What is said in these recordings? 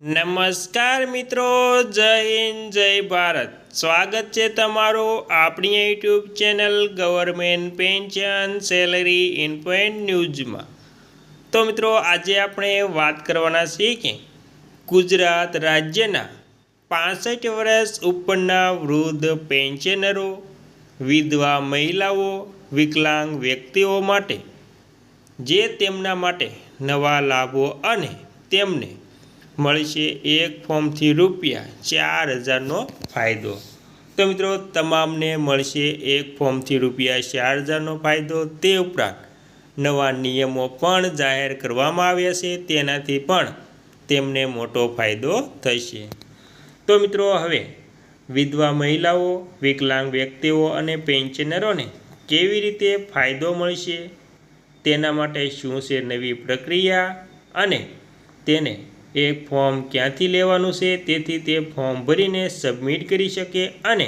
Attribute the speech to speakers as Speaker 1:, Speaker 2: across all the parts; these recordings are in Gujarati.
Speaker 1: નમસ્કાર મિત્રો, જય હિન્દ, જય ભારત। સ્વાગત છે તમારું આપણી YouTube channel government pension salary info and ન્યૂઝમાં। તો મિત્રો, આજે આપણે વાત કરવાના છીએ કે ગુજરાત રાજ્યના 65 વર્ષ ઉપરના વૃદ્ધ પેન્શનરો, વિધવા મહિલાઓ, વિકલાંગ વ્યક્તિઓ માટે જે તેમના માટે નવા લાભો અને તેમને મળશે એક ફોર્મથી ₹4000નો ફાયદો। તો મિત્રો, તમામને મળશે એક ફોર્મથી ₹4000નો ફાયદો। તે ઉપરાંત નવા નિયમો પણ જાહેર કરવામાં આવ્યા છે, તેનાથી પણ તેમને મોટો ફાયદો થશે। તો મિત્રો, હવે વિધવા મહિલાઓ, વિકલાંગ વ્યક્તિઓ અને પેન્શનરોને કેવી રીતે ફાયદો મળશે, તેના માટે શું છે નવી પ્રક્રિયા અને તેને એક ફોર્મ ક્યાંથી લેવાનું છે, તેથી તે ફોર્મ ભરીને સબમિટ કરી શકે અને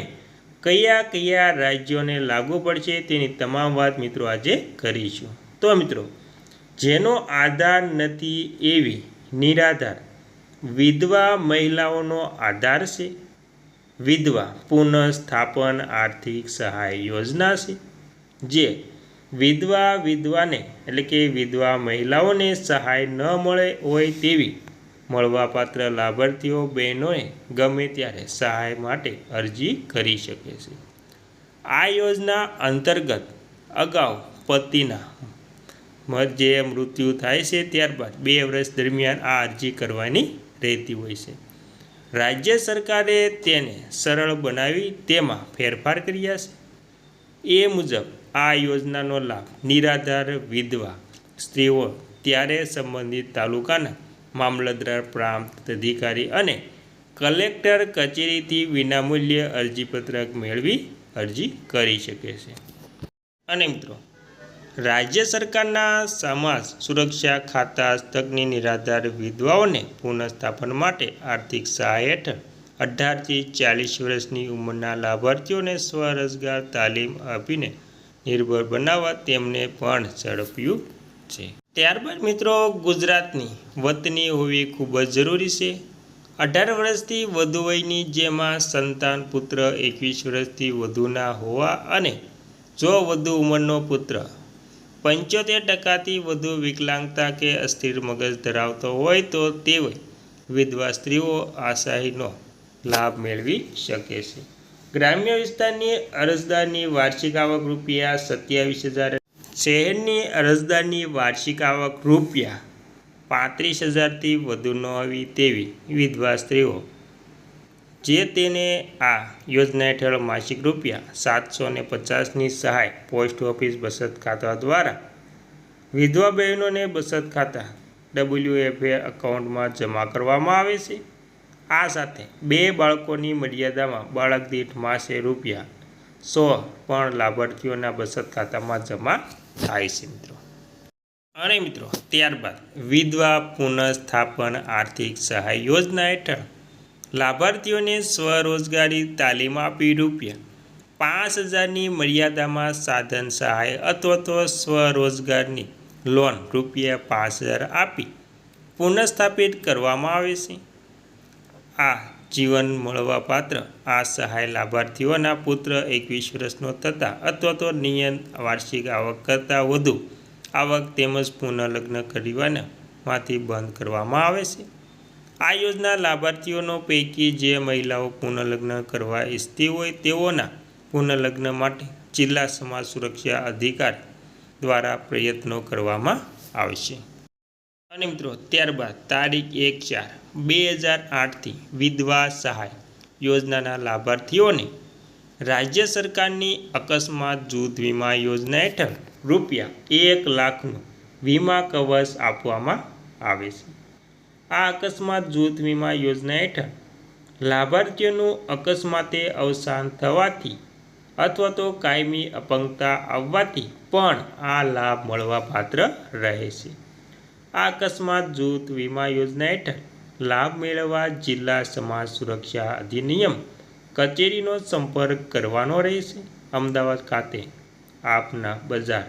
Speaker 1: કયા કયા રાજ્યોને લાગુ પડશે તેની તમામ વાત મિત્રો આજે કરીશું। તો મિત્રો, જેનો આધાર નથી એવી નિરાધાર વિધવા મહિલાઓનો આધાર છે વિધવા પુનઃસ્થાપન આર્થિક સહાય યોજના છે, જે વિધવાને એટલે કે વિધવા મહિલાઓને સહાય ન મળે હોય તેવી મળવાપાત્ર લાભાર્થીઓ બહેનોએ ગમે ત્યારે સહાય માટે અરજી કરી શકે છે। આ યોજના અંતર્ગત અગાઉ પતિના જે મૃત્યુ થાય છે ત્યારબાદ 2 વર્ષ દરમિયાન આ અરજી કરવાની રહેતી હોય છે। રાજ્ય સરકારે તેને સરળ બનાવી તેમાં ફેરફાર કર્યા છે। એ મુજબ આ યોજનાનો લાભ નિરાધાર વિધવા સ્ત્રીઓ ત્યારે સંબંધિત તાલુકાના મામલતદાર, પ્રાંત અધિકારી અને કલેક્ટર કચેરીથી વિનામૂલ્યે અરજીપત્રક મેળવી અરજી કરી શકે છે। અને મિત્રો, રાજ્ય સરકારના સમાજ સુરક્ષા ખાતા હસ્તકની નિરાધાર વિધવાઓને પુનઃસ્થાપન માટે આર્થિક સહાય હેઠળ 18 થી 40 વર્ષની ઉંમરના લાભાર્થીઓને સ્વરોજગાર તાલીમ આપીને નિર્ભર બનાવવા તેમને પણ ઝડપ્યું છે। ત્યારબાદ મિત્રો, ગુજરાતની વતની હોવી ખૂબ જ જરૂરી છે। 18 વર્ષથી વધુ વયની જેમાં સંતાન પુત્ર 21 વર્ષથી વધુના હોવા અને જો વધુ ઉંમરનો પુત્ર 75% વધુ વિકલાંગતા કે અસ્થિર મગજ ધરાવતો હોય તો તેવી વિધવા સ્ત્રીઓ આ સહાયનો લાભ મેળવી શકે છે। ગ્રામ્ય વિસ્તારની અરજદારની વાર્ષિક આવક ₹27,000, શહેરની અરજદારની વાર્ષિક આવક ₹35,000થી વધુ ન હોવી તેવી વિધવા સ્ત્રીઓ જે તેને આ યોજના હેઠળ માસિક ₹750ની સહાય પોસ્ટ ઓફિસ બચત ખાતા દ્વારા વિધવા બહેનોને બચત ખાતા WFA એકાઉન્ટમાં જમા કરવામાં આવે છે। આ સાથે 2 બાળકોની મર્યાદામાં બાળક દીઠ માસે ₹100 પણ લાભાર્થીઓના બચત ખાતામાં જમા થાય છે મિત્રો। અને મિત્રો, ત્યારબાદ વિધવા પુનઃસ્થાપન આર્થિક સહાય યોજના હેઠળ લાભાર્થીઓને સ્વરોજગારી તાલીમ આપી ₹5000ની મર્યાદામાં સાધન સહાય અથવા તો સ્વરોજગારની લોન ₹5000 આપી પુનઃસ્થાપિત કરવામાં આવે છે। આ જીવન મળવાપાત્ર આ સહાય લાભાર્થીઓના પુત્ર 21 વર્ષનો થતાં અથવા તો નિયત વાર્ષિક આવક કરતાં વધુ આવક તેમજ પુનઃલગ્ન કરવામાંથી બંધ કરવામાં આવે છે। આ યોજના લાભાર્થીઓનો પૈકી જે મહિલાઓ પુનઃલગ્ન કરવા ઈચ્છતી હોય તેઓના પુનઃલગ્ન માટે જિલ્લા સમાજ સુરક્ષા અધિકારી દ્વારા પ્રયત્નો કરવામાં આવશે। અને મિત્રો, ત્યારબાદ તારીખ 1/4/2008થી વિધવા સહાય યોજનાના લાભાર્થીઓને રાજ્ય સરકારની અકસ્માત જૂથ વીમા યોજના હેઠળ ₹1 લાખનું વીમા કવચ આપવામાં આવે છે। આ અકસ્માત જૂથ વીમા યોજના હેઠળ લાભાર્થીઓનું અકસ્માતે અવસાન થવાથી અથવા તો કાયમી અપંગતા આવવાથી પણ આ લાભ મળવાપાત્ર રહે છે। આ અકસ્માત જૂથ વીમા યોજના હેઠળ લાભ મેળવવા જિલ્લા સમાજ સુરક્ષા અધિનિયમ કચેરીનો સંપર્ક કરવાનો રહેશે। અમદાવાદ ખાતે આપના બજાર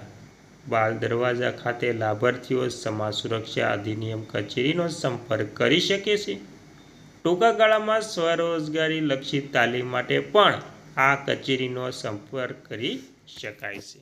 Speaker 1: બાલ દરવાજા ખાતે લાભાર્થીઓ સમાજ સુરક્ષા અધિનિયમ કચેરીનો સંપર્ક કરી શકે છે। ટૂંકા ગાળામાં સ્વરોજગારી લક્ષી તાલીમ માટે પણ આ કચેરીનો સંપર્ક કરી શકાય છે।